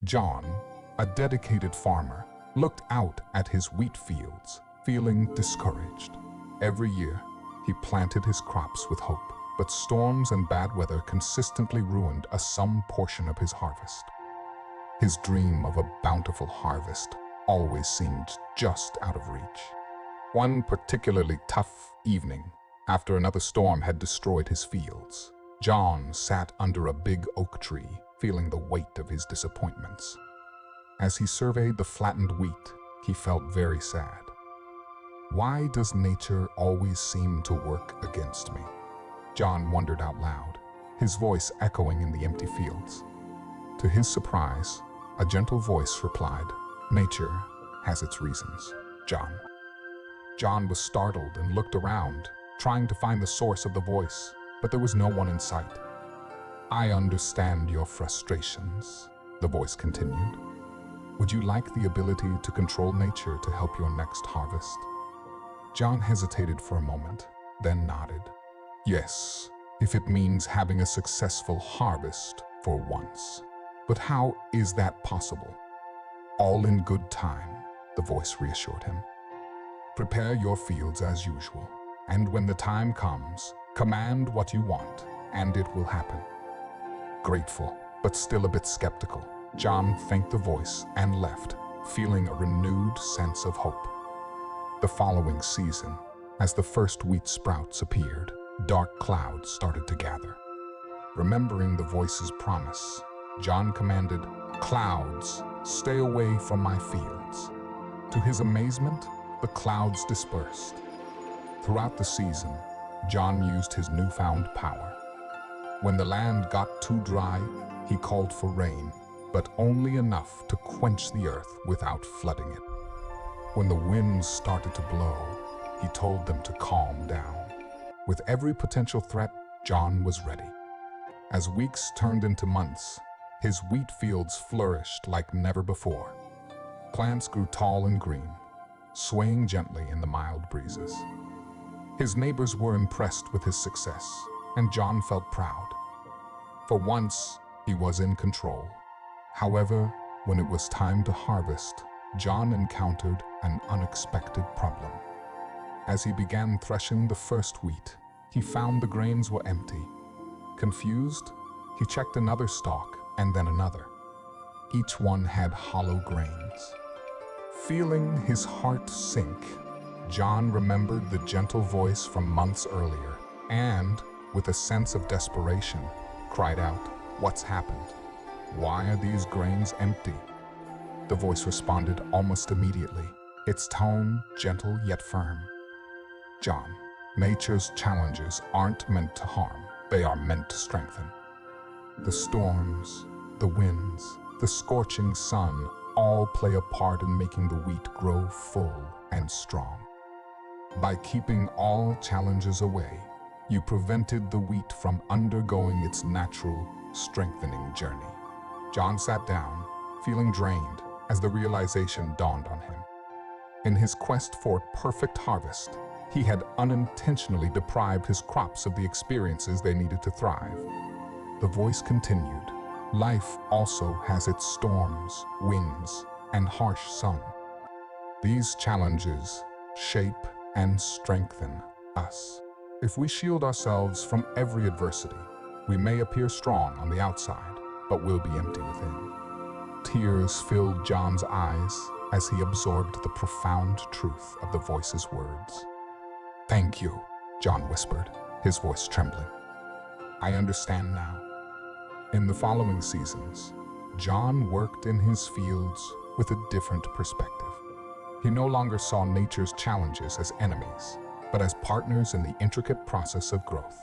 John, a dedicated farmer, looked out at his wheat fields, feeling discouraged. Every year, he planted his crops with hope, but storms and bad weather consistently ruined some portion of his harvest. His dream of a bountiful harvest always seemed just out of reach. One particularly tough evening, after another storm had destroyed his fields, John sat under a big oak tree, feeling the weight of his disappointments. As he surveyed the flattened wheat, he felt very sad. Why does nature always seem to work against me? John wondered out loud, his voice echoing in the empty fields. To his surprise, a gentle voice replied, "Nature has its reasons, John." John was startled and looked around, trying to find the source of the voice, but there was no one in sight. "I understand your frustrations," the voice continued. "Would you like the ability to control nature to help your next harvest?" John hesitated for a moment, then nodded. "Yes, if it means having a successful harvest for once. But how is that possible?" "All in good time," the voice reassured him. "Prepare your fields as usual, and when the time comes, command what you want, and it will happen." Grateful, but still a bit skeptical, John thanked the voice and left, feeling a renewed sense of hope. The following season, as the first wheat sprouts appeared, dark clouds started to gather. Remembering the voice's promise, John commanded, "Clouds, stay away from my fields." To his amazement, the clouds dispersed. Throughout the season, John used his newfound power. When the land got too dry, he called for rain, but only enough to quench the earth without flooding it. When the winds started to blow, he told them to calm down. With every potential threat, John was ready. As weeks turned into months, his wheat fields flourished like never before. Plants grew tall and green, swaying gently in the mild breezes. His neighbors were impressed with his success, and John felt proud. For once, he was in control. However, when it was time to harvest, John encountered an unexpected problem. As he began threshing the first wheat, he found the grains were empty. Confused, he checked another stalk and then another. Each one had hollow grains. Feeling his heart sink, John remembered the gentle voice from months earlier and, with a sense of desperation, cried out, "What's happened? Why are these grains empty?" The voice responded almost immediately, its tone gentle yet firm. "John, nature's challenges aren't meant to harm, they are meant to strengthen. The storms, the winds, the scorching sun all play a part in making the wheat grow full and strong. By keeping all challenges away, you prevented the wheat from undergoing its natural, strengthening journey." John sat down, feeling drained as the realization dawned on him. In his quest for perfect harvest, he had unintentionally deprived his crops of the experiences they needed to thrive. The voice continued, "Life also has its storms, winds, and harsh sun. These challenges shape and strengthen us. If we shield ourselves from every adversity, we may appear strong on the outside, but will be empty within." Tears filled John's eyes as he absorbed the profound truth of the voice's words. "Thank you," John whispered, his voice trembling. "I understand now." In the following seasons, John worked in his fields with a different perspective. He no longer saw nature's challenges as enemies, but as partners in the intricate process of growth.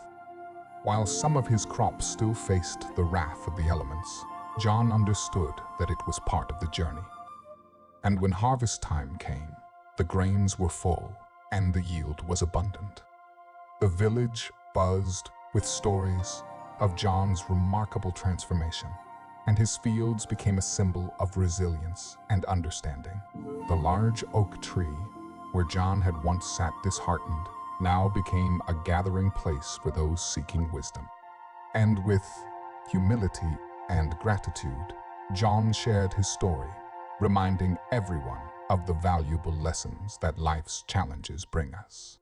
While some of his crops still faced the wrath of the elements, John understood that it was part of the journey. And when harvest time came, the grains were full and the yield was abundant. The village buzzed with stories of John's remarkable transformation, and his fields became a symbol of resilience and understanding. The large oak tree, where John had once sat disheartened, now became a gathering place for those seeking wisdom. And with humility and gratitude, John shared his story, reminding everyone of the valuable lessons that life's challenges bring us.